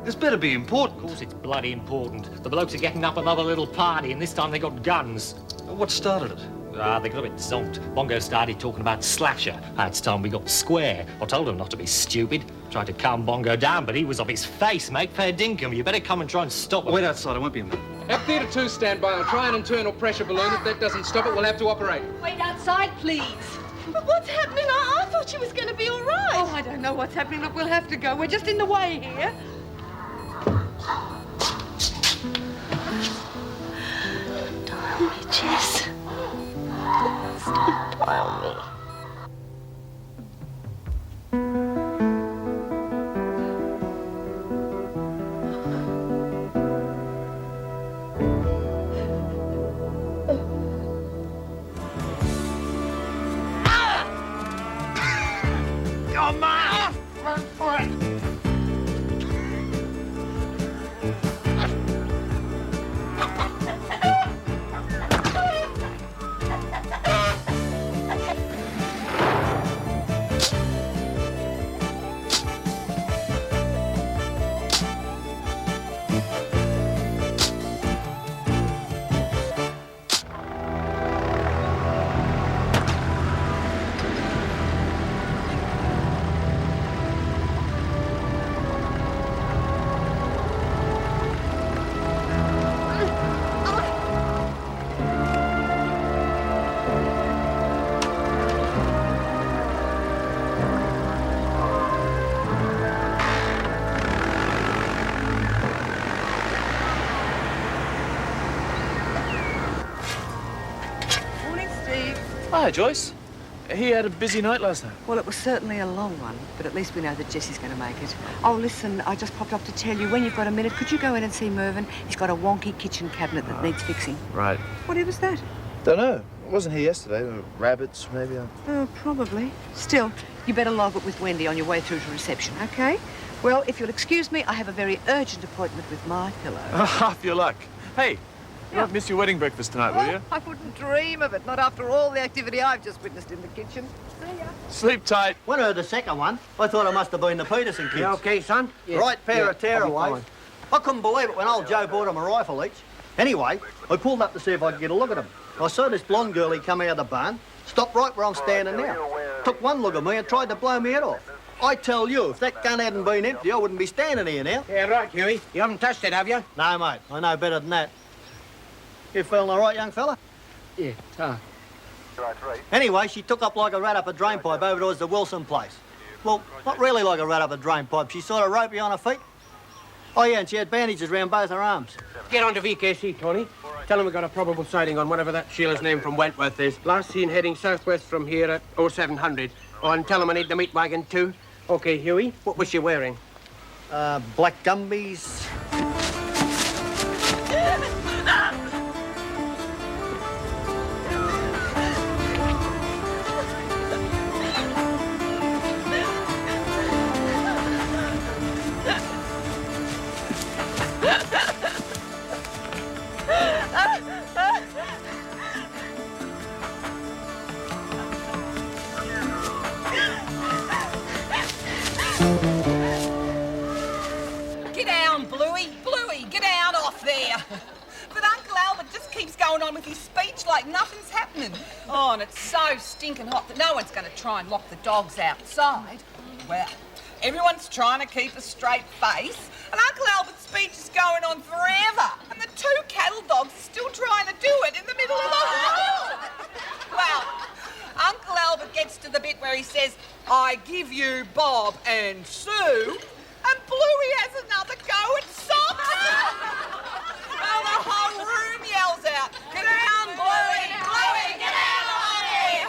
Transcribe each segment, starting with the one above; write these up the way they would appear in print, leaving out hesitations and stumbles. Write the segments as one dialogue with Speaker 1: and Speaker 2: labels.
Speaker 1: This better be important.
Speaker 2: Of course it's bloody important. The blokes are getting up another little party, and this time they got guns.
Speaker 1: What started it?
Speaker 2: They got a bit zonked. Bongo started talking about Slasher. It's time we got square. I told him not to be stupid. Tried to calm Bongo down, but he was off his face, mate. Fair dinkum. You better come and try and stop him.
Speaker 1: Wait outside. I won't be a minute.
Speaker 3: Have Theatre 2 stand by. I'll try an internal pressure balloon. If that doesn't stop it, we'll have to operate.
Speaker 4: Wait outside, please.
Speaker 5: But what's happening? I thought she was going to be all right.
Speaker 4: Oh, I don't know what's happening. Look, we'll have to go. We're just in the way here.
Speaker 5: Dial me, Jess. Dial me.
Speaker 6: Hi, Joyce. He had a busy night last night.
Speaker 4: Well, it was certainly a long one, but at least we know that Jessie's going to make it. Oh, listen, I just popped up to tell you, when you've got a minute, could you go in and see Mervyn? He's got a wonky kitchen cabinet that needs fixing.
Speaker 6: Right.
Speaker 4: What was that?
Speaker 6: Don't know. It wasn't here yesterday. Rabbits, maybe.
Speaker 4: Oh, probably. Still, you better log it with Wendy on your way through to reception, OK? Well, if you'll excuse me, I have a very urgent appointment with my pillow.
Speaker 6: Half your luck. Hey, you won't miss your wedding breakfast tonight, will you?
Speaker 4: I wouldn't dream of it, not after all the activity I've just witnessed in the kitchen. See ya.
Speaker 6: Sleep tight.
Speaker 7: When I heard the second one, I thought it must have been the Peterson kids.
Speaker 8: You okay, son?
Speaker 7: Yeah. Right pair of tearaways. I couldn't believe it when old Joe bought them a rifle each. Anyway, I pulled up to see if I could get a look at them. I saw this blonde girlie come out of the barn, stopped right where I'm standing now. Took one look at me and tried to blow me head off. I tell you, if that gun hadn't been empty, I wouldn't be standing here now.
Speaker 8: Yeah, right, Huey. You haven't touched it, have you?
Speaker 7: No, mate. I know better than that. You feeling all right, young fella?
Speaker 8: Yeah,
Speaker 7: Anyway, she took up like a rat up a drain pipe over towards the Wilson place. Well, not really like a rat up a drain pipe. She sort of ropey on her feet. Oh, yeah, and she had bandages around both her arms.
Speaker 8: Get on to VKC, Tony. Tell him we got a probable sighting on whatever that Sheila's name from Wentworth is. Last seen heading southwest from here at 0700. Oh, and tell him I need the meat wagon too. OK, Huey, what was she wearing?
Speaker 7: Black gumbies.
Speaker 9: Get down, Bluey. Bluey, get down off there. But Uncle Albert just keeps going on with his speech like nothing's happening. Oh, and it's so stinking hot that no one's going to try and lock the dogs outside. Well, everyone's trying to keep a straight face, and Uncle Albert's speech is going on forever, and the two cattle dogs are still trying to do it in the middle of the hall. Well, Uncle Albert gets to the bit where he says, I give you Bob and Sue, and Bluey has another go at soccer. Well, the whole room yells out, get down, Bluey! Bluey, get out of here!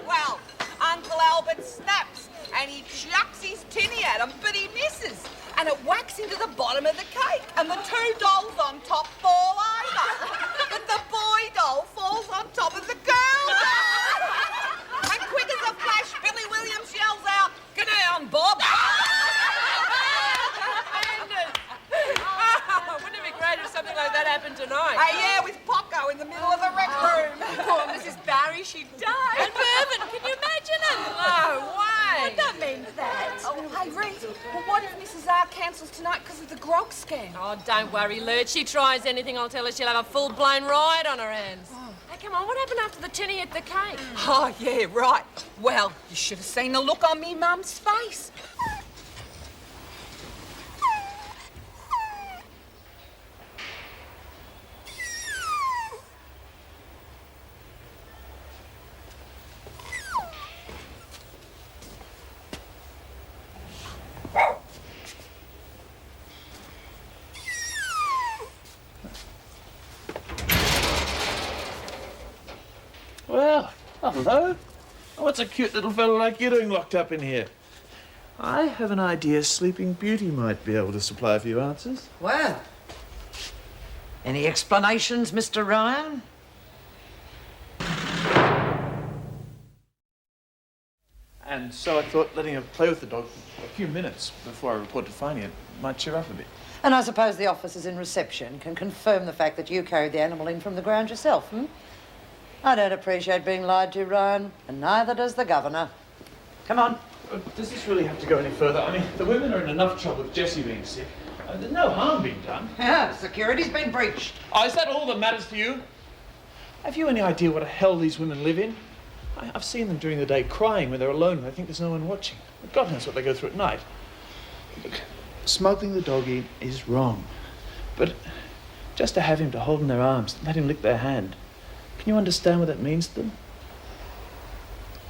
Speaker 9: Well, Uncle Albert snaps, and he chucks his tinny at him, but he misses, and it whacks into the bottom of the cake, and the two dolls on top fall over. But the boy doll falls on top of the girl doll. And quick as a flash, Billy Williams yells out, get down, Bob!
Speaker 5: Wouldn't it be great if something like that happened tonight?
Speaker 9: Yeah, with Poco in the middle of the rec room.
Speaker 5: Poor Mrs. Barry, she'd die. And Mervyn, can you imagine it? No way. What that means that?
Speaker 9: Oh, hey, Reese, well, what if Mrs. Cesar cancels tonight because of the grog scam.
Speaker 5: Oh, don't worry, Lurch. She tries anything, I'll tell her she'll have a full-blown riot on her hands. Oh. Hey, come on, what happened after the tinny at the cake?
Speaker 9: Oh, yeah, right. Well, you should have seen the look on me mum's face.
Speaker 6: Well, hello. What's a cute little fellow like you doing locked up in here? I have an idea Sleeping Beauty might be able to supply a few answers.
Speaker 10: Well, any explanations, Mr. Ryan?
Speaker 6: And so I thought letting her play with the dog for a few minutes before I report to finding it might cheer up a bit.
Speaker 10: And I suppose the officers in reception can confirm the fact that you carried the animal in from the ground yourself, hmm? I don't appreciate being lied to, Ryan, and neither does the governor. Come on.
Speaker 6: Does this really have to go any further? I mean, the women are in enough trouble with Jessie being sick. There's no harm being done.
Speaker 10: Yeah, security's been breached.
Speaker 6: Oh, is that all that matters to you? Have you any idea what a hell these women live in? I've seen them during the day crying when they're alone and they think there's no one watching. God knows what they go through at night. Look, smuggling the dog in is wrong. But just to have him to hold in their arms and let him lick their hand, can you understand what that means to them?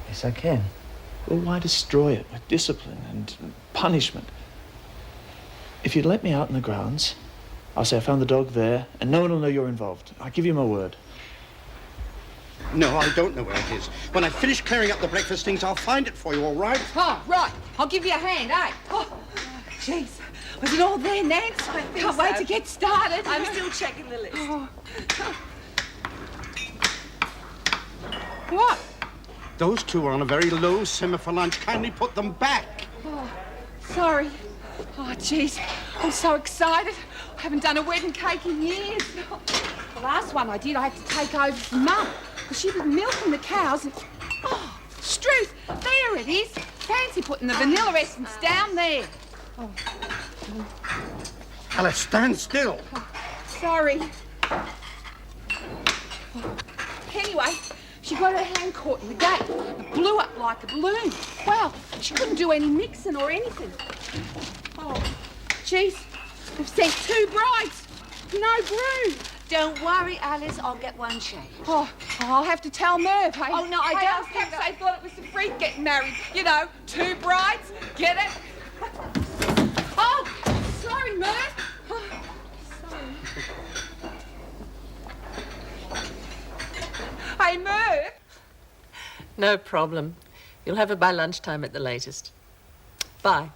Speaker 10: Yes, I can.
Speaker 6: Well, why destroy it with discipline and punishment? If you'd let me out in the grounds, I'll say I found the dog there and no one will know you're involved. I give you my word.
Speaker 11: No, I don't know where it is. When I finish clearing up the breakfast things, I'll find it for you, all right?
Speaker 9: Oh, right. I'll give you a hand, eh? Oh, jeez. Was it all there, Nance? I can't wait to get started.
Speaker 5: I'm still checking the list.
Speaker 9: Oh. What?
Speaker 11: Those two are on a very low simmer for lunch. Kindly put them back.
Speaker 9: Oh, sorry. Oh, jeez. I'm so excited. I haven't done a wedding cake in years. The last one I did, I had to take over for Mum, because she was milking the cows and... Oh, Struth, there it is. Fancy putting the vanilla essence down there. Oh.
Speaker 11: Alice, stand still.
Speaker 9: Oh, sorry. Oh. Anyway, she got her hand caught in the gate. It blew up like a balloon. Well, she couldn't do any mixing or anything. Oh, jeez. They've sent 2 brides. No groom.
Speaker 5: Don't worry, Alice. I'll get one changed.
Speaker 9: Oh, I'll have to tell Merv, hey?
Speaker 5: Oh, no, I
Speaker 9: hey,
Speaker 5: don't think
Speaker 9: perhaps they thought it was the freak getting married. You know, 2 brides. Get it? Oh, sorry, Merv. Oh, sorry. Hey, Merv.
Speaker 5: No problem. You'll have it by lunchtime at the latest. Bye.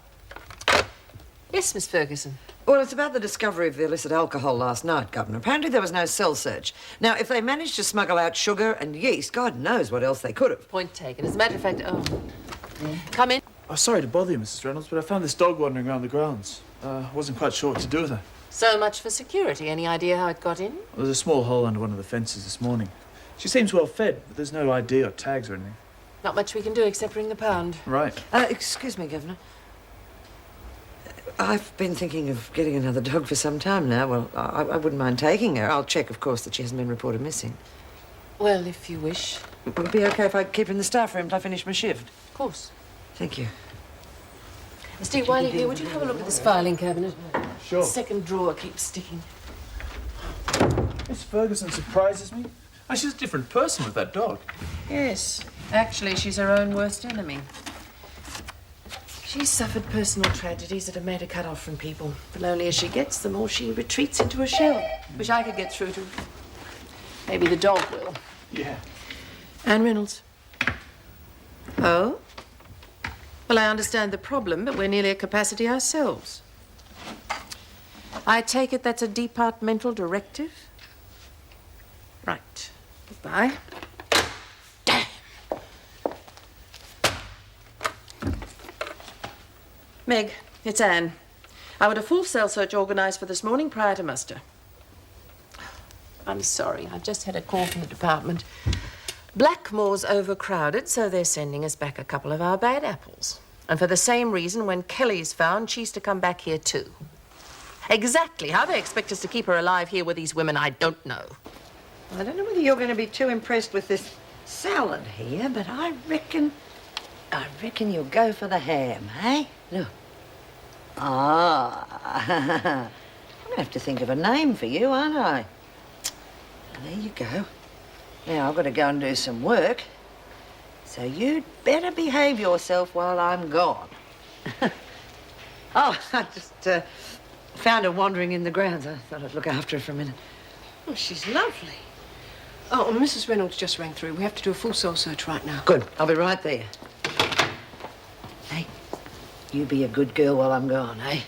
Speaker 5: Yes, Miss Ferguson.
Speaker 10: Well, it's about the discovery of the illicit alcohol last night, Governor. Apparently there was no cell search. Now, if they managed to smuggle out sugar and yeast, God knows what else they could have.
Speaker 5: Point taken. As a matter of fact, come in.
Speaker 6: Oh, sorry to bother you, Mrs. Reynolds, but I found this dog wandering around the grounds. I wasn't quite sure what to do with her.
Speaker 5: So much for security. Any idea how it got in?
Speaker 6: Well, there's a small hole under one of the fences this morning. She seems well fed, but there's no ID or tags or anything.
Speaker 5: Not much we can do except ring the pound.
Speaker 6: Right.
Speaker 10: Excuse me, Governor. I've been thinking of getting another dog for some time now. Well, I wouldn't mind taking her. I'll check, of course, that she hasn't been reported missing.
Speaker 5: Well, if you wish.
Speaker 10: Would it be okay if I keep her in the staff room till I finish my shift?
Speaker 5: Of course.
Speaker 10: Thank you.
Speaker 5: Steve, while you're here, would you have a look at this filing cabinet?
Speaker 6: Sure.
Speaker 5: The second drawer keeps sticking.
Speaker 6: Miss Ferguson surprises me. Oh, she's a different person with that dog.
Speaker 5: Yes. Actually, she's her own worst enemy. She's suffered personal tragedies that have made her cut off from people. The lonelier she gets, the more she retreats into a shell. Wish I could get through to her. Maybe the dog will.
Speaker 6: Yeah.
Speaker 5: Anne Reynolds. Oh? Well, I understand the problem, but we're nearly at capacity ourselves. I take it that's a departmental directive? Right. Goodbye. Damn! Meg, it's Anne. I want a full cell search organised for this morning prior to muster. I'm sorry, I just had a call from the department. Blackmore's overcrowded, so they're sending us back a couple of our bad apples. And for the same reason, when Kelly's found, she's to come back here too. Exactly how they expect us to keep her alive here with these women, I don't know.
Speaker 10: I don't know whether you're going to be too impressed with this salad here, but I reckon you'll go for the ham, eh? Look. I'm going to have to think of a name for you, aren't I? There you go. Now, I've got to go and do some work, so you'd better behave yourself while I'm gone. Oh, I just found her wandering in the grounds. I thought I'd look after her for a minute.
Speaker 12: Oh, she's lovely. Oh, and Mrs. Reynolds just rang through. We have to do a full soul search right now.
Speaker 10: Good. I'll be right there. Hey, you be a good girl while I'm gone, eh?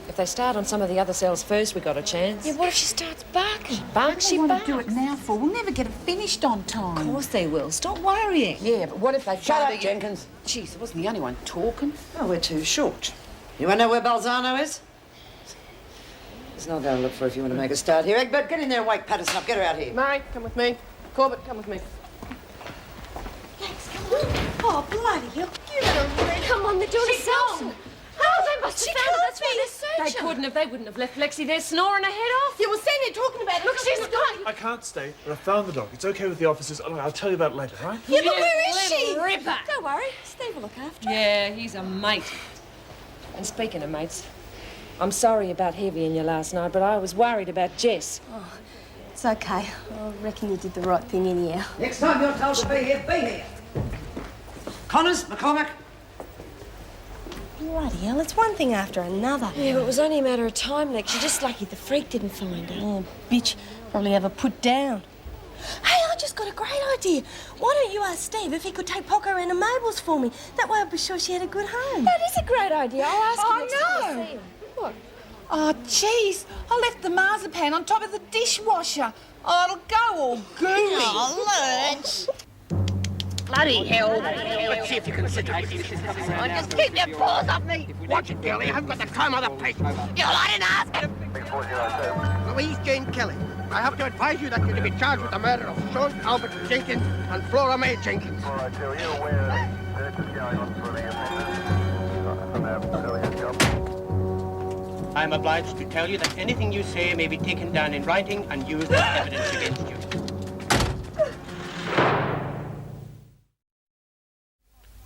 Speaker 13: If they start on some of the other cells first, we got a chance.
Speaker 14: Yeah, what if she starts barking?
Speaker 13: Barks, she
Speaker 14: What
Speaker 13: barks.
Speaker 14: do we do it now for? We'll never get it finished on time.
Speaker 13: Of course they will. Stop worrying.
Speaker 14: Yeah, but what if they...
Speaker 10: Shut up, Jenkins.
Speaker 14: Jeez, I wasn't the only one talking.
Speaker 10: Oh, we're too short. You want to know where Balzano is? He's not going to look for her if you want to make a start here. Egbert, get in there and wake Patterson up. Get her out here.
Speaker 12: Murray, come with me. Corbett, come with me.
Speaker 14: Oh, bloody hell.
Speaker 13: You little... Come on, they're doing a cell. Oh, they must have found her. That's why they're
Speaker 12: They
Speaker 13: searching.
Speaker 12: couldn't have. They wouldn't have left Lexi there snoring her head off.
Speaker 14: Yeah, well, stand there talking about it.
Speaker 12: Look, she's gone.
Speaker 6: I can't stay, but I found the dog. It's okay with the officers. I'll tell you about it later, right?
Speaker 14: Yeah, but where is
Speaker 12: Little
Speaker 14: she?
Speaker 12: Ripper.
Speaker 13: Don't worry. Steve will look after her.
Speaker 12: Yeah, he's a mate.
Speaker 13: And speaking of mates, I'm sorry about Heavy and you last night, but I was worried about Jess.
Speaker 15: Oh, it's okay. I reckon you did the right thing anyhow.
Speaker 10: Next time you're told to be here. Connors, McCormick.
Speaker 15: Bloody hell, it's one thing after another.
Speaker 13: Yeah, but it was only a matter of time, Lex. You're just lucky the freak didn't find her.
Speaker 15: Oh, bitch. Probably have her put down. Hey, I just got a great idea. Why don't you ask Steve if he could take Poco around to Mabel's for me? That way I'll be sure she had a good home.
Speaker 13: That is a great idea. I'll ask him next time I
Speaker 14: no.
Speaker 13: see him.
Speaker 14: What? Oh, jeez. I left the marzipan on top of the dishwasher. Oh, it'll go all gooey.
Speaker 15: Oh, Lurch.
Speaker 8: Bloody hell. Let's see if you can sit down.
Speaker 15: Just keep your paws off me.
Speaker 8: Watch it, girl. You haven't got the time of the place.
Speaker 15: I didn't ask him.
Speaker 8: Louise Jane Kelly, I have to advise you that you're to be charged with the murder of Sean Albert Jenkins and Flora May Jenkins. I am obliged to tell you that anything you say may be taken down in writing and used as evidence against you.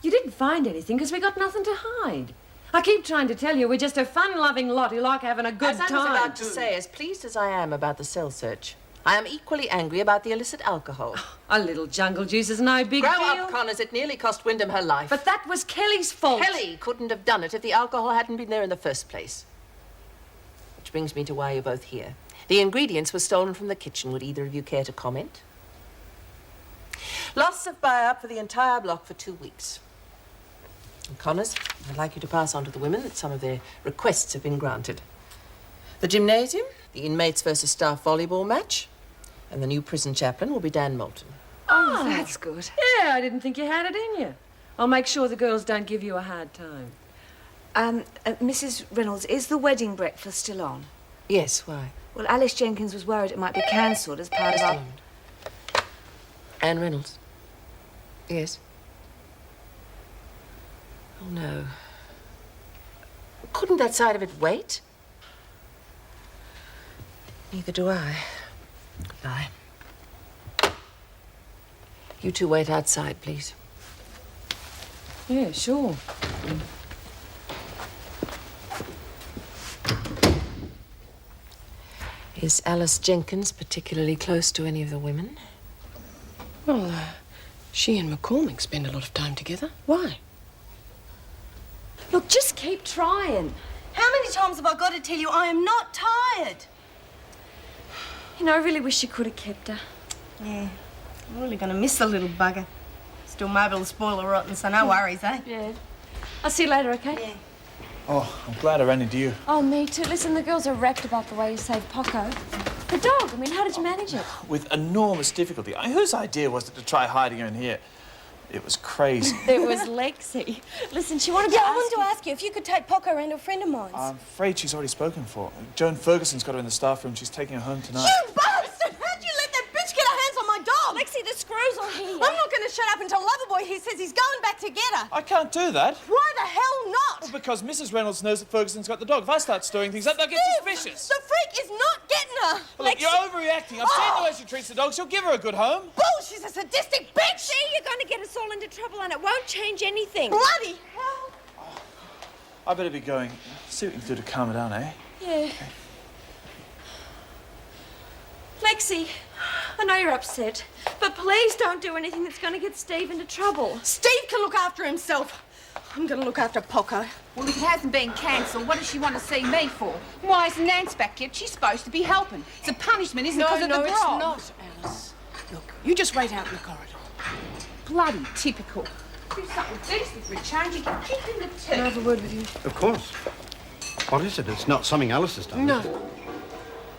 Speaker 13: You didn't find anything because we got nothing to hide. I keep trying to tell you we're just a fun-loving lot who like having a good
Speaker 5: As I was
Speaker 13: time.
Speaker 5: about to say, as pleased as I am about the cell search, I am equally angry about the illicit alcohol.
Speaker 13: A little jungle juice is no big
Speaker 5: Grow
Speaker 13: deal.
Speaker 5: up, Connors. It nearly cost Wyndham her life.
Speaker 13: But that was Kelly's fault.
Speaker 5: Kelly couldn't have done it if the alcohol hadn't been there in the first place. Which brings me to why you're both here. The ingredients were stolen from the kitchen. Would either of you care to comment? Loss of buy-up for the entire block for 2 weeks. And Connors, I'd like you to pass on to the women that some of their requests have been granted. The gymnasium, the inmates versus staff volleyball match, and the new prison chaplain will be Dan Moulton.
Speaker 13: Oh, that's good. Yeah, I didn't think you had it in you. I'll make sure the girls don't give you a hard time.
Speaker 4: Mrs. Reynolds, is the wedding breakfast still on?
Speaker 5: Yes, why?
Speaker 4: Well, Alice Jenkins was worried it might be cancelled as part of our...
Speaker 5: Anne Reynolds. Yes. Oh, no. Couldn't that side of it wait? Neither do I. Goodbye. You two wait outside, please.
Speaker 13: Yeah, sure.
Speaker 5: Is Alice Jenkins particularly close to any of the women?
Speaker 12: Well, she and McCormick spend a lot of time together. Why?
Speaker 15: Look, just keep trying. How many times have I got to tell you I am not tired?
Speaker 13: You know, I really wish you could have kept her.
Speaker 15: Yeah, I'm really going to miss the little bugger. Still, Mabel will spoil her rotten, so no worries, eh?
Speaker 13: Yeah. I'll see you later, okay?
Speaker 15: Yeah.
Speaker 6: Oh, I'm glad I ran into you.
Speaker 13: Oh, me too. Listen, the girls are wrecked about the way you saved Poco. The dog, I mean, how did you manage it?
Speaker 6: With enormous difficulty. Whose idea was it to try hiding her in here? It was crazy.
Speaker 13: It was Lexi. Listen, she wanted to
Speaker 15: I wanted to ask you if you could take Poco around to a friend of mine's.
Speaker 6: I'm afraid she's already spoken for. Joan Ferguson's got her in the staff room. She's taking her home tonight.
Speaker 15: You bastard! How'd you let that bitch get her hands on my dog?
Speaker 13: Lexi, the screws are here.
Speaker 15: I'm not going to shut up until Loverboy here says he's going back to get her.
Speaker 6: I can't do that.
Speaker 15: Why the hell not?
Speaker 6: Well, because Mrs. Reynolds knows that Ferguson's got the dog. If I start stirring things up, they'll get suspicious.
Speaker 15: The freak is not getting her.
Speaker 6: Well, look, you're overreacting. I've seen the way she treats the dog. She'll give her a good home.
Speaker 15: Bull, she's a sadistic bitch.
Speaker 13: See, you're going to get us all into trouble and it won't change anything.
Speaker 15: Bloody hell.
Speaker 6: I better be going. See what you can do to calm her down, eh?
Speaker 13: Yeah. Lexi, I know you're upset, but please don't do anything that's going to get Steve into trouble.
Speaker 15: Steve can look after himself. I'm going to look after Poco.
Speaker 14: Well, if it hasn't been cancelled, what does she want to see me for? Why isn't Nance back yet? She's supposed to be helping. It's a punishment, isn't it, because of the grog?
Speaker 12: No, it's not, Alice. Look, you just wait out in the corridor.
Speaker 14: Bloody typical. Do something decent for a change. You can kick in the teeth.
Speaker 12: Can I have a word with you?
Speaker 11: Of course. What is it? It's not something Alice has done.
Speaker 12: No.
Speaker 11: Is it?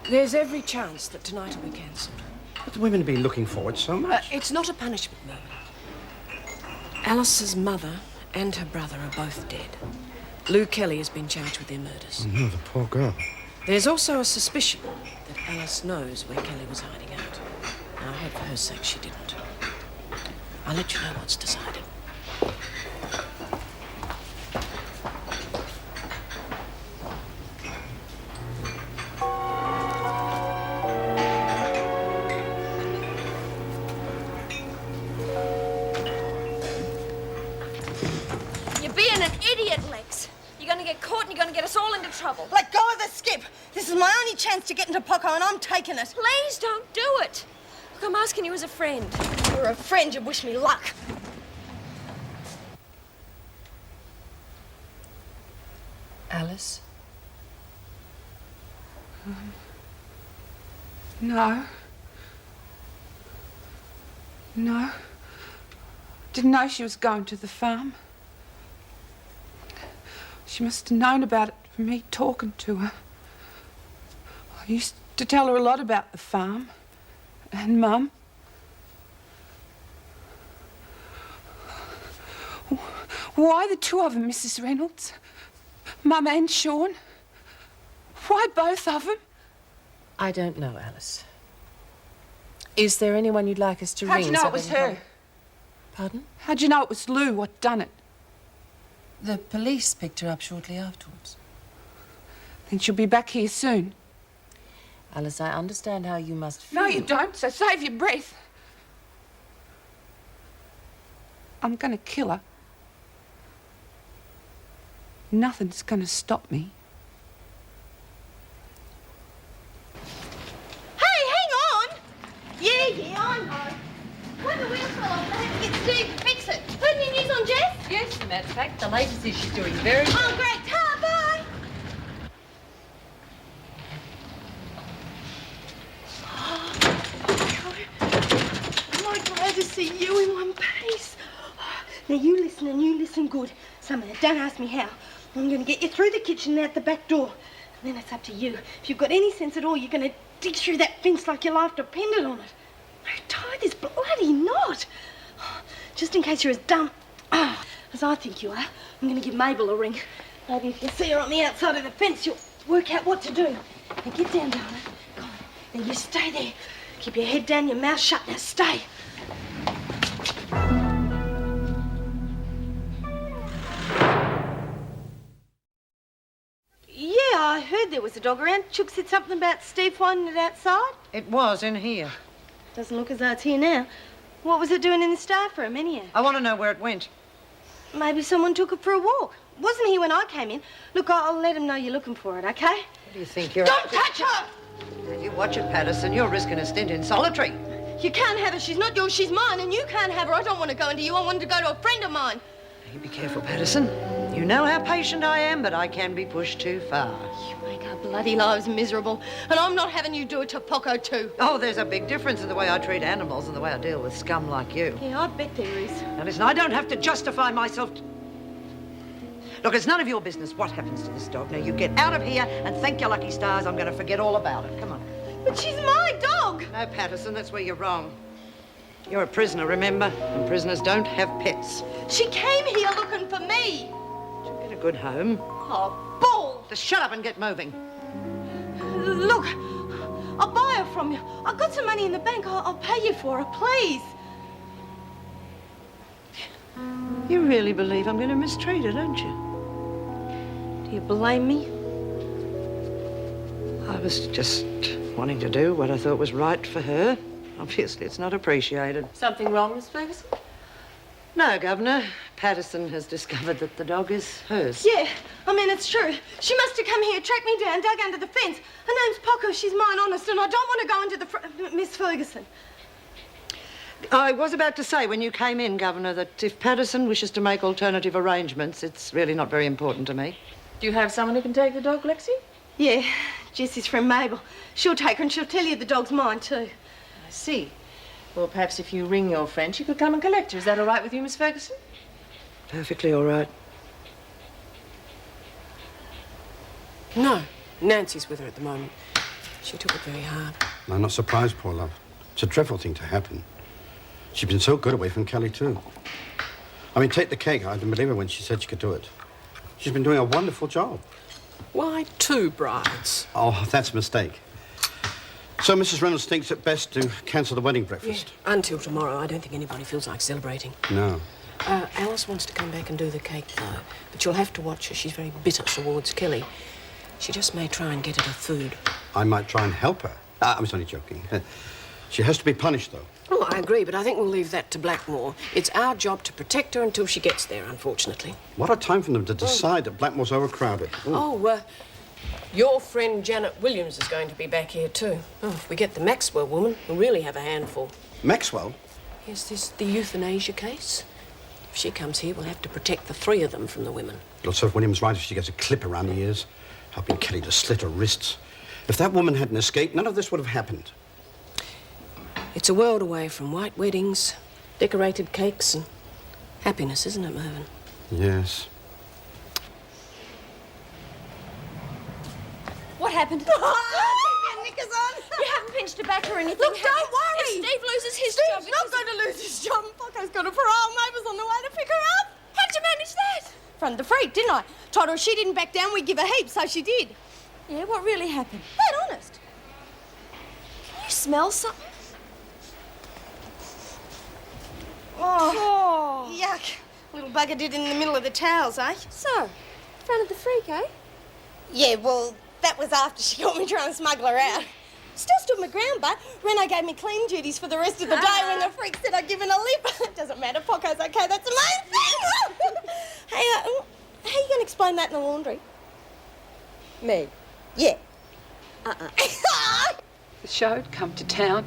Speaker 12: There's every chance that tonight will be cancelled.
Speaker 11: But the women have been looking forward so much.
Speaker 12: It's not a punishment, Mum. Alice's mother and her brother are both dead. Lou Kelly has been charged with their murders.
Speaker 11: Oh, no, the poor girl.
Speaker 12: There's also a suspicion that Alice knows where Kelly was hiding out. Now, I hope for her sake she didn't. I'll let you know what's decided.
Speaker 13: You're being an idiot, Lex. You're going to get caught and you're going to get us all into trouble.
Speaker 15: Let go of the skip. This is my only chance to get into Poco and I'm taking it.
Speaker 13: Please don't do it. Look, I'm asking you as a friend.
Speaker 15: If you're a friend, you wish me luck.
Speaker 12: Alice?
Speaker 14: No. No. Didn't know she was going to the farm. She must have known about it from me talking to her. I used to tell her a lot about the farm and Mum. Why the two of them, Mrs. Reynolds? Mum and Sean? Why both of them?
Speaker 12: I don't know, Alice. Is there anyone you'd like us to ring?
Speaker 14: How'd you know it was her?
Speaker 12: Pardon?
Speaker 14: How'd you know it was Lou what done it?
Speaker 12: The police picked her up shortly afterwards.
Speaker 14: Then she'll be back here soon.
Speaker 12: Alice, I understand how you must feel.
Speaker 14: No, you don't, so save your breath. I'm gonna kill her. Nothing's gonna stop me.
Speaker 15: Hey, hang on! Yeah, I know. When the wheels fell off, they had to get Steve to fix it. Heard any news on Jess?
Speaker 10: Yes, as a matter of fact, the latest is she's doing very well.
Speaker 15: Oh, great. Ta, bye. Am I glad to see you in one piece? Now, you listen good. Summer, don't ask me how. I'm going to get you through the kitchen and out the back door. And then it's up to you. If you've got any sense at all, you're going to dig through that fence like your life depended on it. Now, tie this bloody knot. Just in case you're as dumb as I think you are, I'm going to give Mabel a ring. Maybe if you see her on the outside of the fence, you'll work out what to do. Now, get down, darling. Come on. Now, you stay there. Keep your head down, your mouth shut. Now, stay. Yeah, I heard there was a dog around. Chook said something about Steve finding it outside.
Speaker 10: It was in here.
Speaker 15: Doesn't look as though it's here now. What was it doing in the staff room, anyhow?
Speaker 10: I want to know where it went.
Speaker 15: Maybe someone took it for a walk. Wasn't here when I came in. Look, I'll let him know you're looking for it, okay?
Speaker 10: What do you think you're...
Speaker 15: Don't touch her!
Speaker 10: Now, you watch it, Patterson. You're risking a stint in solitary.
Speaker 15: You can't have her. She's not yours, she's mine, and you can't have her. I don't want to go into you. I wanted to go to a friend of mine.
Speaker 10: You be careful, Patterson. You know how patient I am, but I can be pushed too far.
Speaker 15: You make our bloody lives miserable, and I'm not having you do it to Poco too.
Speaker 10: Oh, there's a big difference in the way I treat animals and the way I deal with scum like you.
Speaker 15: Yeah, I bet there is.
Speaker 10: Now listen, I don't have to justify myself. Look, it's none of your business what happens to this dog. Now you get out of here and thank your lucky stars I'm going to forget all about it. Come on.
Speaker 15: But she's my dog.
Speaker 10: No, Patterson, that's where you're wrong. You're a prisoner, remember? And prisoners don't have pets.
Speaker 15: She came here looking for me.
Speaker 10: She'll get a good home.
Speaker 15: Oh, bull!
Speaker 10: Just shut up and get moving.
Speaker 15: Look, I'll buy her from you. I've got some money in the bank. I'll pay you for her, please.
Speaker 10: You really believe I'm going to mistreat her, don't you?
Speaker 15: Do you blame me?
Speaker 10: I was just wanting to do what I thought was right for her. Obviously, it's not appreciated.
Speaker 5: Something wrong, Miss Ferguson?
Speaker 10: No, Governor. Patterson has discovered that the dog is hers.
Speaker 15: Yeah, I mean, it's true. She must have come here, tracked me down, dug under the fence. Her name's Poco. She's mine, honest, and I don't want to go into the Miss Ferguson.
Speaker 10: I was about to say when you came in, Governor, that if Patterson wishes to make alternative arrangements, it's really not very important to me.
Speaker 5: Do you have someone who can take the dog, Lexi?
Speaker 15: Yeah, Jessie's friend Mabel. She'll take her and she'll tell you the dog's mine, too.
Speaker 5: I see. Well, perhaps if you ring your friend, she could come and collect her. Is that all right with you, Miss Ferguson?
Speaker 10: Perfectly all right.
Speaker 12: No, Nancy's with her at the moment. She took it very hard.
Speaker 11: I'm not surprised, poor love. It's a dreadful thing to happen. She's been so good away from Kelly, too. I mean, take the cake. I didn't believe her when she said she could do it. She's been doing a wonderful job.
Speaker 12: Why 2 brides?
Speaker 11: Oh, that's a mistake. So Mrs. Reynolds thinks it best to cancel the wedding breakfast?
Speaker 12: Yeah. Until tomorrow. I don't think anybody feels like celebrating.
Speaker 11: No.
Speaker 12: Alice wants to come back and do the cake, though. But you'll have to watch her. She's very bitter towards Kelly. She just may try and get at her food.
Speaker 11: I might try and help her. I was only joking. She has to be punished, though.
Speaker 12: Oh, I agree, but I think we'll leave that to Blackmore. It's our job to protect her until she gets there, unfortunately.
Speaker 11: What a time for them to decide that Blackmore's overcrowded. Ooh.
Speaker 12: Oh, your friend Janet Williams is going to be back here, too. Oh, if we get the Maxwell woman, we'll really have a handful.
Speaker 11: Maxwell?
Speaker 12: Yes, this the euthanasia case. If she comes here, we'll have to protect the 3 of them from the women.
Speaker 11: You'll serve Williams right if she gets a clip around the ears, helping Kelly to slit her wrists. If that woman hadn't escaped, none of this would have happened.
Speaker 12: It's a world away from white weddings, decorated cakes, and happiness, isn't it, Mervyn?
Speaker 11: Yes.
Speaker 15: What happened? Keep your knickers on. You haven't pinched her back or anything. Look, don't worry. If Steve loses his job... Steve's not going to lose his job. Poco's got a parole. Mabel's on the way to pick her up. How'd you manage that? Front the freak, didn't I? Told her if she didn't back down, we'd give her heaps, so she did. Yeah, what really happened? Dead honest. Can you smell something? Oh, yuck. Little bugger did in the middle of the towels, eh? So, front of the freak, eh? Yeah, well, that was after she got me trying to smuggle her out. Still stood my ground, but Reno gave me clean duties for the rest of the day when the freak said I'd given a lip. Doesn't matter, Poco's okay, that's the main thing. Hey, how are you going to explain that in the laundry? Me? Yeah.
Speaker 14: The show had come to town.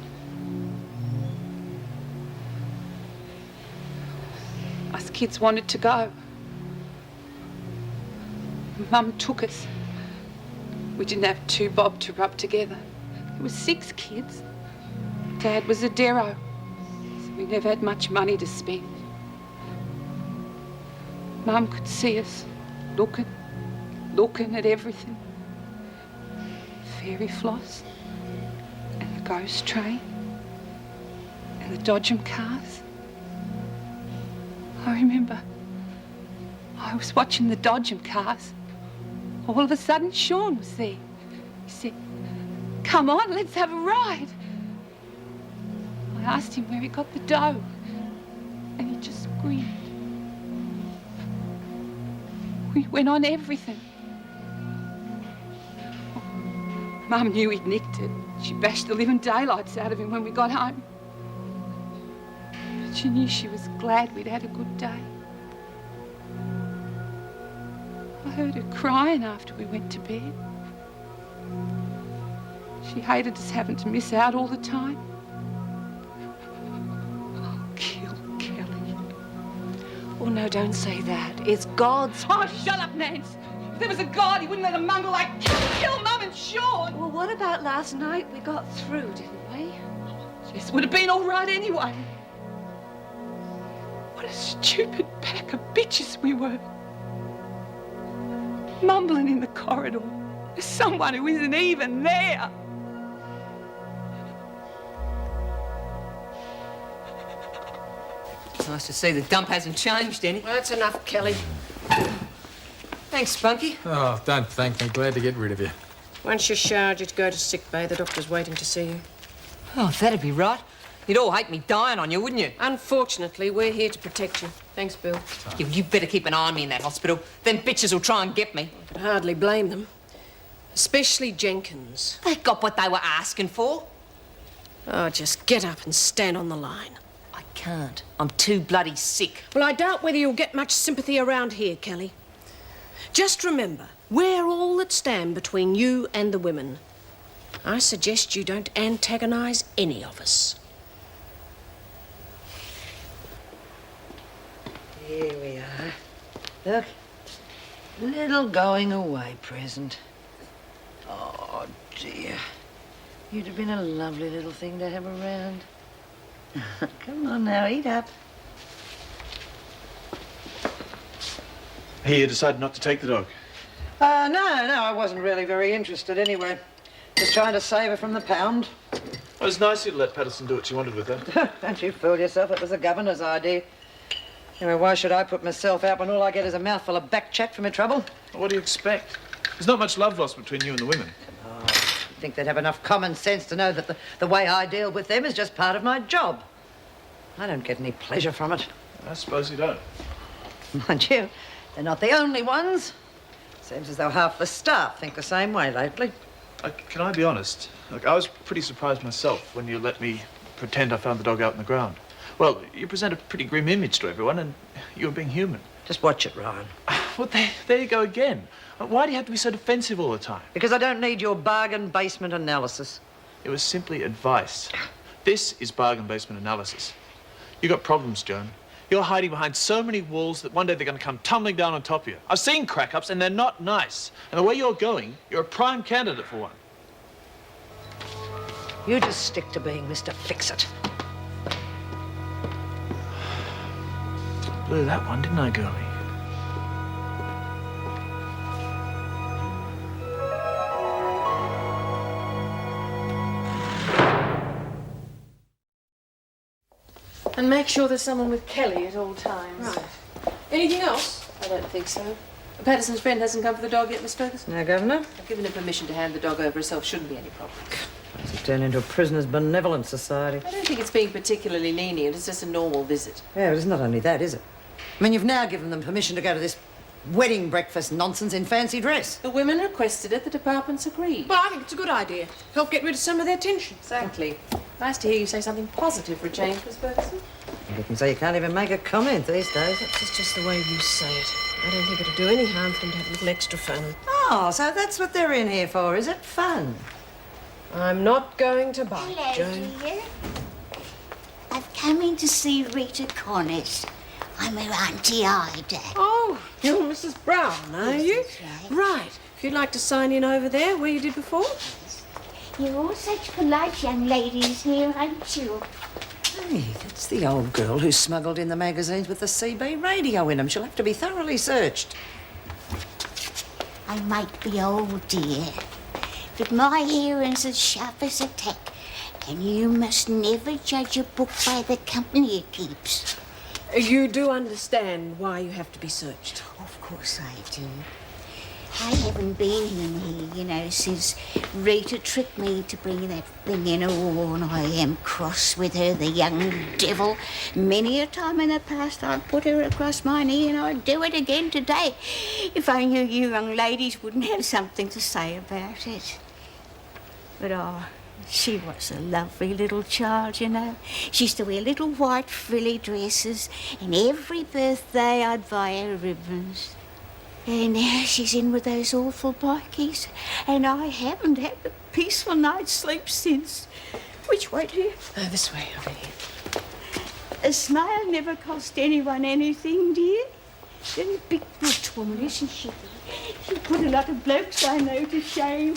Speaker 14: Us kids wanted to go. Mum took us. We didn't have 2 bob to rub together. There was 6 kids. Dad was a dero, so we never had much money to spend. Mum could see us looking at everything. Fairy floss, and the ghost train, and the Dodgem cars. I remember I was watching the Dodgem cars. All of a sudden, Sean was there. He said, "Come on, let's have a ride." I asked him where he got the dough, and he just grinned. We went on everything. Mum knew he'd nicked it. She bashed the living daylights out of him when we got home. But she knew she was glad we'd had a good day. I heard her crying after we went to bed. She hated us having to miss out all the time. Oh, kill Kelly. Oh, no, don't say that. It's God's... Oh, shut up, Nance. If there was a God, he wouldn't let a mongrel like kill Mum and Sean.
Speaker 13: Well, what about last night? We got through, didn't we?
Speaker 14: This would have been all right anyway. What a stupid pack of bitches we were. Mumbling in the corridor. There's someone who isn't even there.
Speaker 9: It's nice to see the dump hasn't changed any.
Speaker 5: Well, that's enough, Kelly.
Speaker 9: Thanks, Spunky.
Speaker 16: Oh, don't thank me. Glad to get rid of you.
Speaker 5: Once you're showered, you'd go to sick bay. The doctor's waiting to see you.
Speaker 9: Oh, that'd be right. You'd all hate me dying on you, wouldn't you?
Speaker 5: Unfortunately, we're here to protect you. Thanks, Bill.
Speaker 9: You better keep an eye on me in that hospital. Them bitches will try and get me.
Speaker 5: I could hardly blame them. Especially Jenkins.
Speaker 9: They got what they were asking for.
Speaker 5: Oh, just get up and stand on the line.
Speaker 9: I can't. I'm too bloody sick.
Speaker 5: Well, I doubt whether you'll get much sympathy around here, Kelly. Just remember, we're all that stand between you and the women. I suggest you don't antagonise any of us.
Speaker 10: Here we are. Look, little going away present. Oh, dear. You'd have been a lovely little thing to have around. Come on now, eat up.
Speaker 6: He decided not to take the dog.
Speaker 10: No, I wasn't really very interested anyway. Just trying to save her from the pound.
Speaker 6: Well, it was nice of you to let Patterson do what she wanted with her.
Speaker 10: Don't you fool yourself, it was the governor's idea. Anyway, why should I put myself out when all I get is a mouthful of back chat for my trouble?
Speaker 6: Well, what do you expect? There's not much love lost between you and the women.
Speaker 10: Oh, I think they'd have enough common sense to know that the way I deal with them is just part of my job. I don't get any pleasure from it.
Speaker 6: I suppose you don't.
Speaker 10: Mind you, they're not the only ones. Seems as though half the staff think the same way lately.
Speaker 6: Can I be honest? Look, I was pretty surprised myself when you let me pretend I found the dog out in the ground. Well, you present a pretty grim image to everyone, and you were being human.
Speaker 10: Just watch it, Ryan.
Speaker 6: Well, there you go again. Why do you have to be so defensive all the time?
Speaker 10: Because I don't need your bargain basement analysis.
Speaker 6: It was simply advice. This is bargain basement analysis. You got problems, Joan. You're hiding behind so many walls that one day they're going to come tumbling down on top of you. I've seen crack-ups, and they're not nice. And the way you're going, you're a prime candidate for one.
Speaker 10: You just stick to being Mr. Fix-It.
Speaker 6: Blew that one, didn't I, girlie?
Speaker 5: And make sure there's someone with Kelly at all times. Right. Anything else? I don't think so. Patterson's friend hasn't come for the dog yet, Miss Ferguson?
Speaker 10: No, Governor.
Speaker 5: I've given him permission to hand the dog over herself. Shouldn't be any problem.
Speaker 10: It's turned into a prisoner's benevolent society.
Speaker 5: I don't think it's being particularly lenient. It's just a normal visit.
Speaker 10: Yeah, but it's not only that, is it? I mean, you've now given them permission to go to this wedding breakfast nonsense in fancy dress.
Speaker 5: The women requested it. The department's agreed. Well, I think it's a good idea. Help get rid of some of their tension. Exactly. Nice to hear you say something positive for a change, Miss Ferguson.
Speaker 10: You can say you can't even make a comment these days.
Speaker 5: That's just the way you say it. I don't think it'll do any harm for them to have a little extra fun.
Speaker 10: Oh, so that's what they're in here for, is it? Fun?
Speaker 5: I'm not going to bite,
Speaker 17: Hello,
Speaker 5: Joan.
Speaker 17: dear. I've come in to see Rita Connors. I'm her Auntie Ida.
Speaker 5: Oh, you're Mrs. Brown, are you?
Speaker 17: That's
Speaker 5: Right. If you'd like to sign in over there, where you did before.
Speaker 17: You're all such polite young ladies here, aren't you?
Speaker 10: Hey, that's the old girl who smuggled in the magazines with the CB radio in them. She'll have to be thoroughly searched.
Speaker 17: I might be old, dear, but my hearing's as sharp as a tack, and you must never judge a book by the company it keeps.
Speaker 5: You do understand why you have to be searched?
Speaker 17: Of course I do. I haven't been in here, you know, since Rita tricked me to bring that thing in a war, and I am cross with her, the young devil. Many a time in the past I've put her across my knee, and I'd do it again today, if I knew you young ladies wouldn't have something to say about it. But she was a lovely little child, you know. She used to wear little white frilly dresses, and every birthday I'd buy her ribbons. And now she's in with those awful bikies, and I haven't had a peaceful night's sleep since. Which way, dear?
Speaker 5: This way, over here.
Speaker 17: A smile never cost anyone anything, dear. She's a big brute woman, isn't she? She put a lot of blokes I know to shame.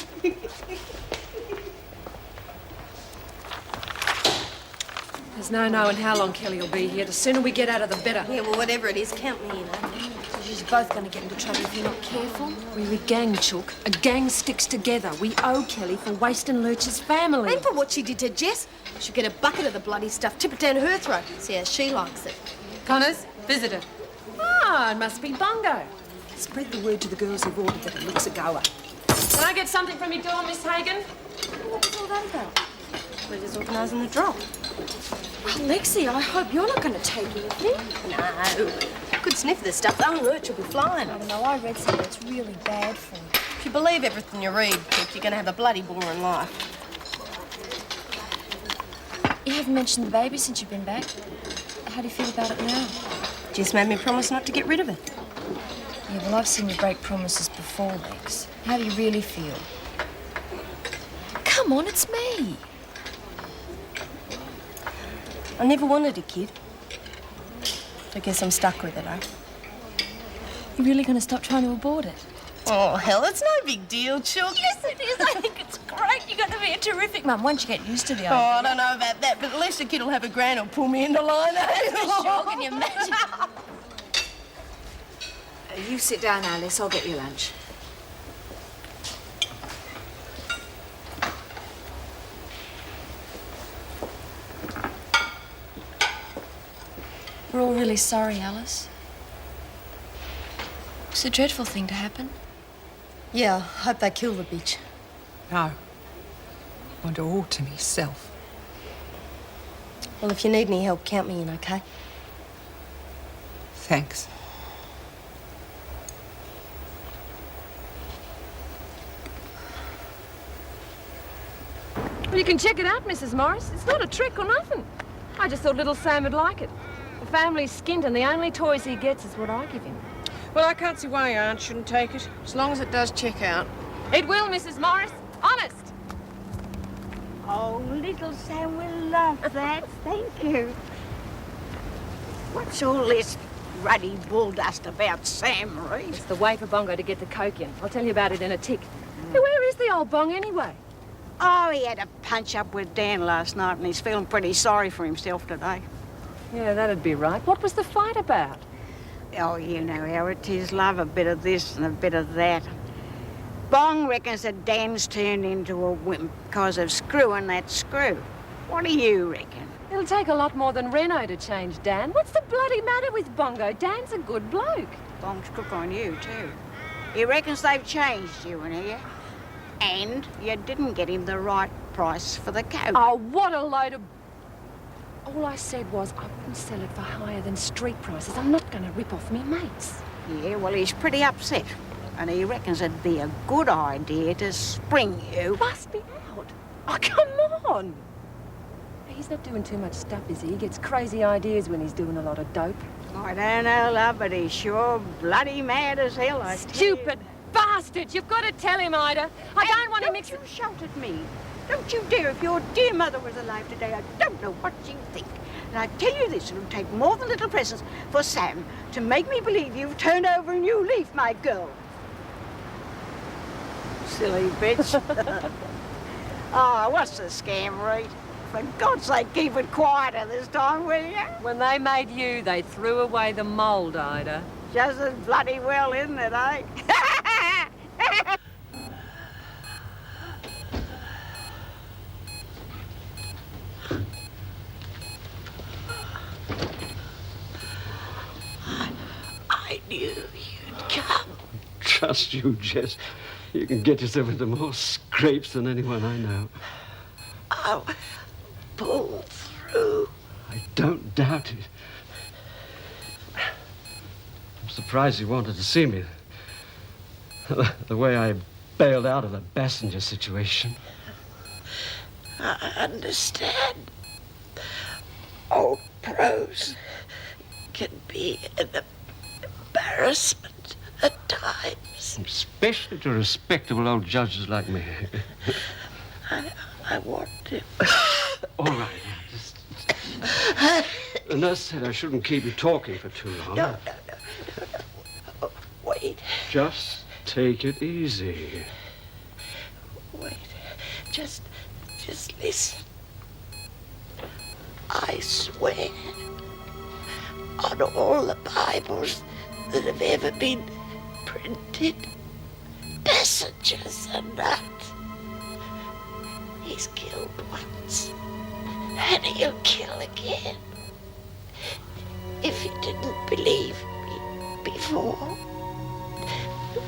Speaker 13: There's no knowing how long Kelly will be here. The sooner we get out of the better.
Speaker 15: Yeah, well, whatever it is, count me in, eh? You're both going to get into trouble if you're not careful.
Speaker 13: We're a gang, Chook. A gang sticks together. We owe Kelly for wasting Lurch's family.
Speaker 15: And for what she did to Jess. She'll get a bucket of the bloody stuff, tip it down her throat, see how she likes it.
Speaker 13: Connors, visitor. Ah, it must be Bongo. Spread the word to the girls who've ordered that it looks a goer. Can I get something from your door, Miss Hagan?
Speaker 15: What was all that about? We're just organising the drop.
Speaker 13: Well, Lexi, I hope you're not going to take anything.
Speaker 15: No. Good sniff of this stuff. The old Lurch will be flying. I don't know. I read something that's really bad for you. If you believe everything you read, you're going to have a bloody boring life.
Speaker 18: You haven't mentioned the baby since you've been back. How do you feel about it now?
Speaker 15: Just made me promise not to get rid of it.
Speaker 18: Yeah, well, I've seen you break promises before, Lex. How do you really feel? Come on, it's me.
Speaker 15: I never wanted a kid. I guess I'm stuck with it, eh?
Speaker 18: You're really going to stop trying to abort it?
Speaker 15: Oh, hell, it's no big deal, Chook.
Speaker 18: Yes, it is. I think it's great. You're going to be a terrific mum once you get used to the idea.
Speaker 15: Oh, I don't know about that, but at least the kid will have a gran who'll pull me into line, eh?
Speaker 18: Sure, can you imagine?
Speaker 5: You sit down, Alice. I'll get you lunch.
Speaker 18: We're all really sorry, Alice. It's a dreadful thing to happen.
Speaker 15: Yeah, I hope they kill the bitch.
Speaker 19: No. I want it all to myself.
Speaker 15: Well, if you need any help, count me in, okay?
Speaker 19: Thanks.
Speaker 13: Well, you can check it out, Mrs. Morris. It's not a trick or nothing. I just thought little Sam would like it. The family's skint, and the only toys he gets is what I give him.
Speaker 5: Well, I can't see why your aunt shouldn't take it, as long as it does check out.
Speaker 13: It will, Mrs. Morris. Honest.
Speaker 17: Oh, little Sam will love that. Thank you. What's all this ruddy bull dust about Sam, Reed?
Speaker 13: It's the way for Bongo to get the coke in. I'll tell you about it in a tick. Hey, where is the old bong, anyway?
Speaker 17: Oh, he had a punch-up with Dan last night, and he's feeling pretty sorry for himself today.
Speaker 13: Yeah, that'd be right. What was the fight about?
Speaker 17: Oh, you know how it is, love, a bit of this and a bit of that. Bong reckons that Dan's turned into a wimp because of screwing that screw. What do you reckon?
Speaker 13: It'll take a lot more than Reno to change Dan. What's the bloody matter with Bongo? Dan's a good bloke.
Speaker 17: Bong's crook on you, too. He reckons they've changed you and here. And you didn't get him the right price for the coat.
Speaker 13: Oh, what a load of... All I said was I wouldn't sell it for higher than street prices. I'm not going to rip off me mates.
Speaker 17: Yeah, well, he's pretty upset. And he reckons it'd be a good idea to spring you.
Speaker 13: Bust me out. Oh, come on. He's not doing too much stuff, is he? He gets crazy ideas when he's doing a lot of dope.
Speaker 17: I don't know, love, but he's sure bloody mad as hell, I tell you.
Speaker 13: Stupid bastard! You've got to tell him, Ida. I don't want to mix...
Speaker 17: Don't you shout at me. Don't you dare. If your dear mother was alive today, I don't know what she'd think. And I tell you this, it'll take more than little presents for Sam to make me believe you've turned over a new leaf, my girl. Silly bitch. Oh, what's the scam, Reed? For God's sake, keep it quieter this time, will you?
Speaker 13: When they made you, they threw away the mould, Ida.
Speaker 17: Just as bloody well, isn't it, eh?
Speaker 20: I knew you'd come. Trust you, Jess. You can get yourself into more scrapes than anyone I know.
Speaker 17: I'll pull through.
Speaker 20: I don't doubt it. I'm surprised you wanted to see me. The way I bailed out of the passenger situation.
Speaker 17: I understand. Old pros can be an embarrassment at times.
Speaker 20: Especially to respectable old judges like me.
Speaker 17: I want to.
Speaker 20: All right, just The nurse said I shouldn't keep you talking for too long.
Speaker 10: No. Wait.
Speaker 20: Just take it easy.
Speaker 10: Wait. Just listen. I swear on all the Bibles that have ever been printed, passengers are not. He's killed once, and he'll kill again. If you didn't believe me before,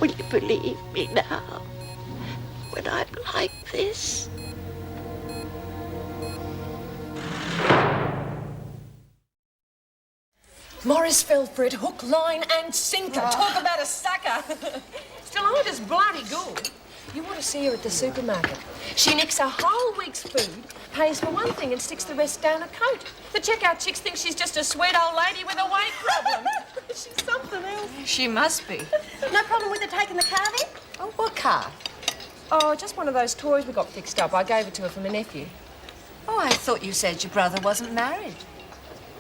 Speaker 10: will you believe me now, when I'm like this?
Speaker 13: Morris fell for it, hook, line and sinker. Talk about a sucker. Still, I just bloody good. You ought to see her at the supermarket. She nicks a whole week's food, pays for one thing and sticks the rest down her coat. The checkout chicks think she's just a sweet old lady with a weight problem. She's something else.
Speaker 18: She must be.
Speaker 15: No problem with her taking the car then?
Speaker 13: Oh, what car? Oh, just one of those toys we got fixed up. I gave it to her for my nephew.
Speaker 18: Oh, I thought you said your brother wasn't married.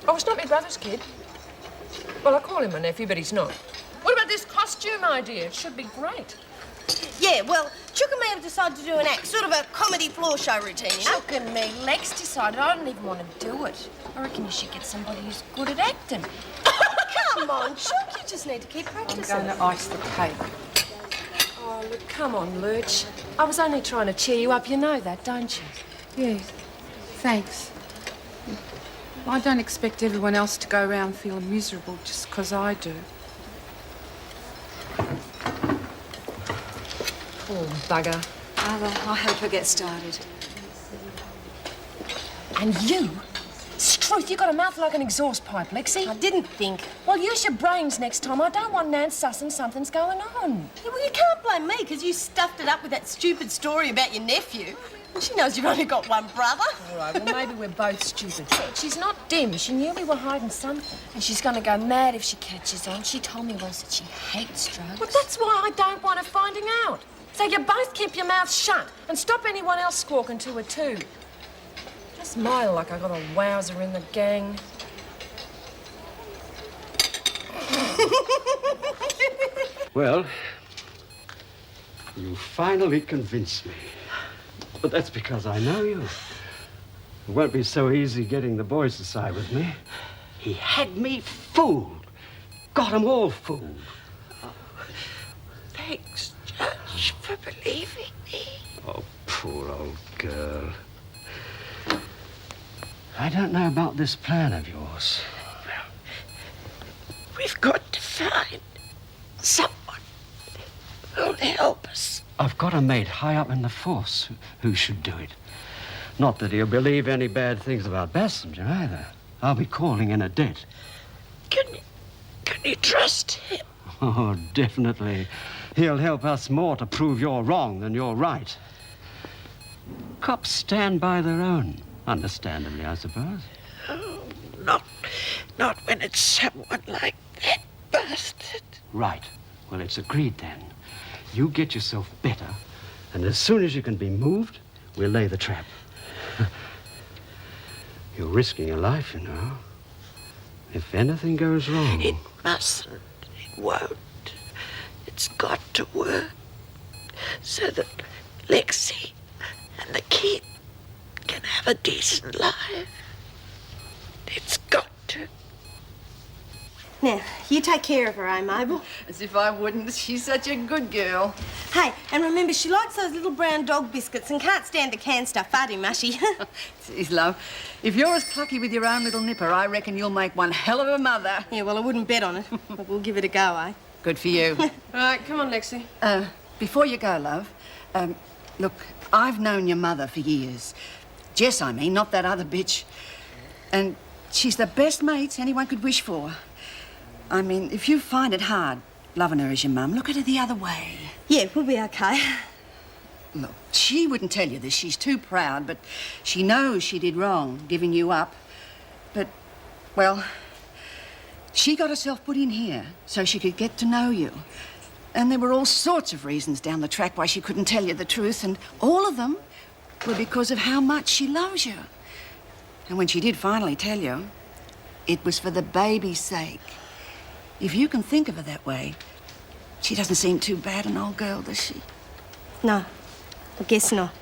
Speaker 13: Oh, it's not my brother's kid. Well, I call him my nephew, but he's not. What about this costume idea? It should be great.
Speaker 15: Yeah, well, Chook and me have decided to do an act, sort of a comedy floor show routine, you know?
Speaker 18: Chook and me, Lex decided I don't even want to do it. I reckon you should get somebody who's good at acting.
Speaker 15: Come on, Chook, you just need to keep practicing.
Speaker 18: I'm going to ice the cake.
Speaker 13: Oh, look, come on, Lurch. I was only trying to cheer you up. You know that, don't you?
Speaker 14: Yes, thanks. I don't expect everyone else to go around feeling miserable just 'cause I do.
Speaker 13: Poor bugger.
Speaker 18: Oh, well, I hope I get started.
Speaker 13: And you? Struth, you got a mouth like an exhaust pipe, Lexi.
Speaker 15: I didn't think.
Speaker 13: Well, use your brains next time. I don't want Nan sussing something's going on.
Speaker 15: Yeah, well, you can't blame me because you stuffed it up with that stupid story about your nephew. And she knows you've only got one brother.
Speaker 13: All right, well, maybe we're both stupid. She's not dim. She knew we were hiding something. And she's going to go mad if she catches on. She told me once that she hates drugs. Well, that's why I don't want her finding out. So you both keep your mouths shut and stop anyone else squawking to her, too. Just smile like I got a wowser in the gang.
Speaker 20: Well, you finally convinced me. But that's because I know you. It won't be so easy getting the boys to side with me. He had me fooled. Got 'em all fooled.
Speaker 10: Thanks, Judge, for believing me.
Speaker 20: Oh, poor old girl. I don't know about this plan of yours.
Speaker 10: We've got to find someone who'll help us.
Speaker 20: I've got a mate high up in the force who should do it. Not that he'll believe any bad things about Bassinger either. I'll be calling in a debt.
Speaker 10: Can you trust him?
Speaker 20: Oh, definitely. He'll help us more to prove you're wrong than you're right. Cops stand by their own, understandably, I suppose.
Speaker 10: Oh, not when it's someone like that bastard.
Speaker 20: Right. Well, it's agreed then. You get yourself better, and as soon as you can be moved, we'll lay the trap. You're risking your life, you know. If anything goes wrong...
Speaker 10: It mustn't. It won't. It's got to work so that Lexi and the kid can have a decent life. It's got to.
Speaker 15: Now, you take care of her, eh, Mabel?
Speaker 18: As if I wouldn't. She's such a good girl.
Speaker 15: Hey, and remember, she likes those little brown dog biscuits and can't stand the canned stuff, far too mushy.
Speaker 18: Geez, love, if you're as plucky with your own little nipper, I reckon you'll make one hell of a mother.
Speaker 15: Yeah, well, I wouldn't bet on it, but we'll give it a go, eh?
Speaker 18: Good for you.
Speaker 13: All right, come on, Lexi.
Speaker 18: Before you go, love, look, I've known your mother for years. Jess, I mean, not that other bitch. And she's the best mate anyone could wish for. I mean, if you find it hard loving her as your mum, look at her the other way.
Speaker 15: Yeah, we'll be okay.
Speaker 18: Look, she wouldn't tell you this. She's too proud, but she knows she did wrong, giving you up. But, well, she got herself put in here so she could get to know you. And there were all sorts of reasons down the track why she couldn't tell you the truth, and all of them were because of how much she loves you. And when she did finally tell you, it was for the baby's sake. If you can think of her that way, she doesn't seem too bad an old girl, does she?
Speaker 15: No, I guess not.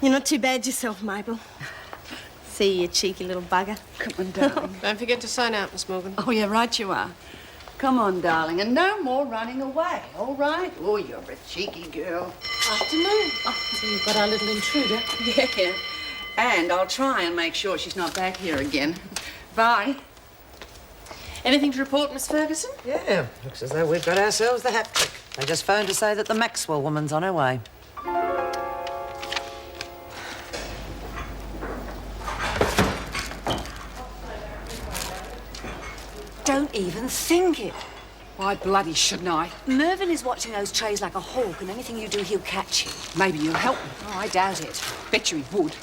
Speaker 15: You're not too bad yourself, Mabel. See you, cheeky little bugger.
Speaker 18: Come on, darling.
Speaker 5: Don't forget to sign out, Miss Morgan.
Speaker 18: Oh, yeah, right you are. Come on, darling, and no more running away, all right? Oh, you're a cheeky girl.
Speaker 5: Afternoon. Oh, so you've got our little intruder.
Speaker 18: Yeah. And I'll try and make sure she's not back here again. Bye.
Speaker 5: Anything to report, Miss Ferguson?
Speaker 10: Yeah, looks as though we've got ourselves the hat trick. They just phoned to say that the Maxwell woman's on her way.
Speaker 21: Don't even think it.
Speaker 9: Why bloody shouldn't I?
Speaker 21: Mervyn is watching those trays like a hawk, and anything you do, he'll catch you.
Speaker 9: Maybe you'll help me.
Speaker 21: Oh, I doubt it.
Speaker 9: Bet you he would.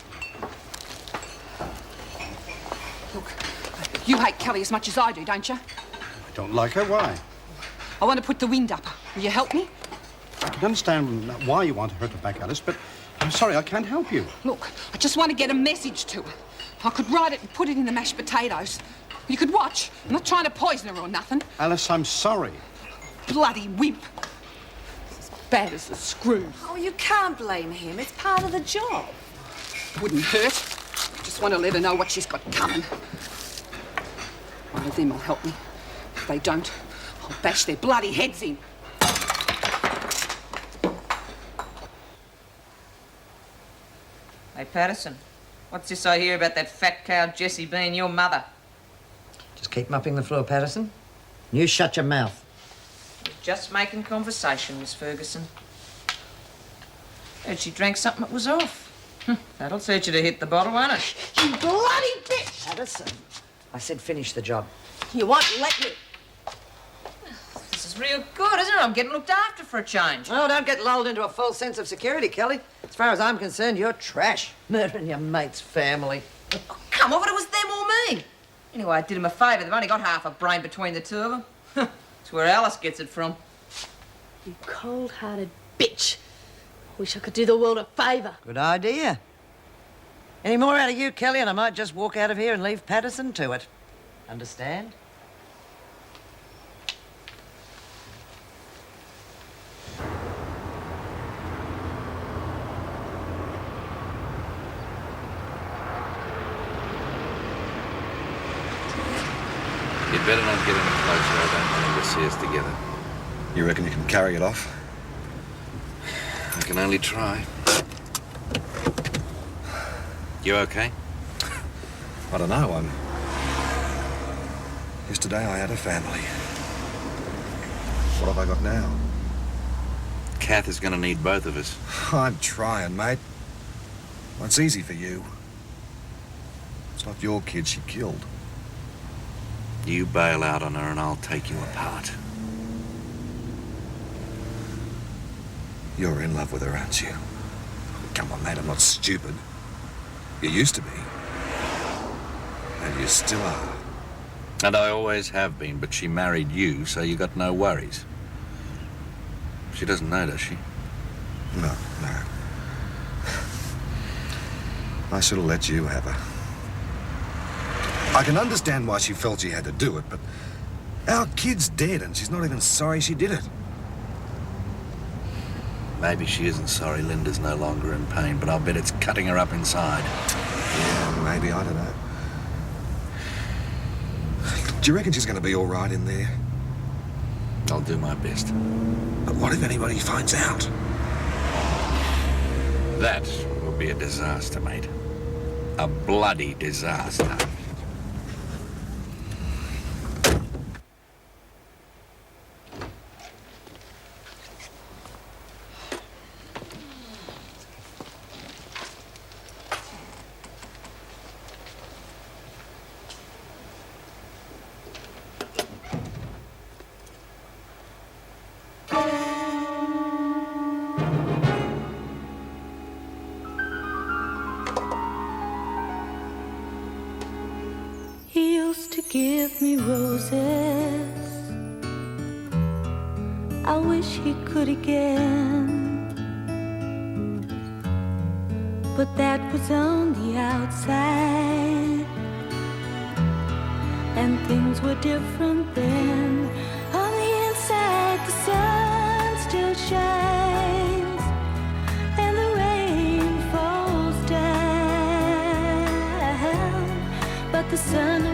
Speaker 9: Look, you hate Kelly as much as I do, don't you?
Speaker 11: I don't like her. Why?
Speaker 9: I want to put the wind up her. Will you help me?
Speaker 11: I can understand why you want her to back Alice, but I'm sorry, I can't help you.
Speaker 9: Look, I just want to get a message to her. I could write it and put it in the mashed potatoes. You could watch. I'm not trying to poison her or nothing.
Speaker 11: Alice, I'm sorry.
Speaker 9: Bloody wimp. As bad as the screws.
Speaker 21: Oh, you can't blame him. It's part of the job.
Speaker 9: Wouldn't hurt. I just want to let her know what she's got coming. One of them will help me. If they don't, I'll bash their bloody heads in.
Speaker 22: Hey, Patterson, what's this I hear about that fat cow Jessie being your mother?
Speaker 10: Just keep mopping the floor, Patterson. You shut your mouth.
Speaker 22: Just making conversation, Miss Ferguson. Heard she drank something that was off. That'll teach you to hit the bottle, won't it?
Speaker 10: You bloody bitch! Patterson, I said finish the job.
Speaker 15: You won't let me.
Speaker 22: This is real good, isn't it? I'm getting looked after for a change.
Speaker 10: Oh, don't get lulled into a false sense of security, Kelly. As far as I'm concerned, you're trash. Murdering your mate's family.
Speaker 22: Oh, come on, but it was them or me. Anyway, I did them a favour. They've only got half a brain between the two of them. That's where Alice gets it from.
Speaker 15: You cold-hearted bitch. Wish I could do the world a favour.
Speaker 10: Good idea. Any more out of you, Kelly, and I might just walk out of here and leave Patterson to it. Understand?
Speaker 1: You'd better not get any closer. I don't want him to see us together.
Speaker 23: You reckon you can carry it off?
Speaker 1: I can only try. You okay?
Speaker 23: I don't know. Yesterday I had a family. What have I got now?
Speaker 1: Kath is going to need both of us.
Speaker 23: I'm trying, mate. Well, it's easy for you. It's not your kid she killed.
Speaker 1: You bail out on her and I'll take you apart.
Speaker 23: You're in love with her, aren't you? Come on, mate, I'm not stupid. You used to be. And you still are.
Speaker 1: And I always have been, but she married you, so you got no worries. She doesn't know, does she?
Speaker 23: No. I should have let you have her. I can understand why she felt she had to do it, but our kid's dead and she's not even sorry she did it.
Speaker 1: Maybe she isn't sorry Linda's no longer in pain, but I'll bet it's cutting her up inside.
Speaker 23: Yeah, maybe, I don't know. Do you reckon she's going to be all right in there?
Speaker 1: I'll do my best.
Speaker 23: But what if anybody finds out?
Speaker 1: That will be a disaster, mate. A bloody disaster.
Speaker 24: He used to give me roses. I wish he could again. but that was on the outside. And things were different then. On the inside, the sun still shines, and the rain falls down, but the sun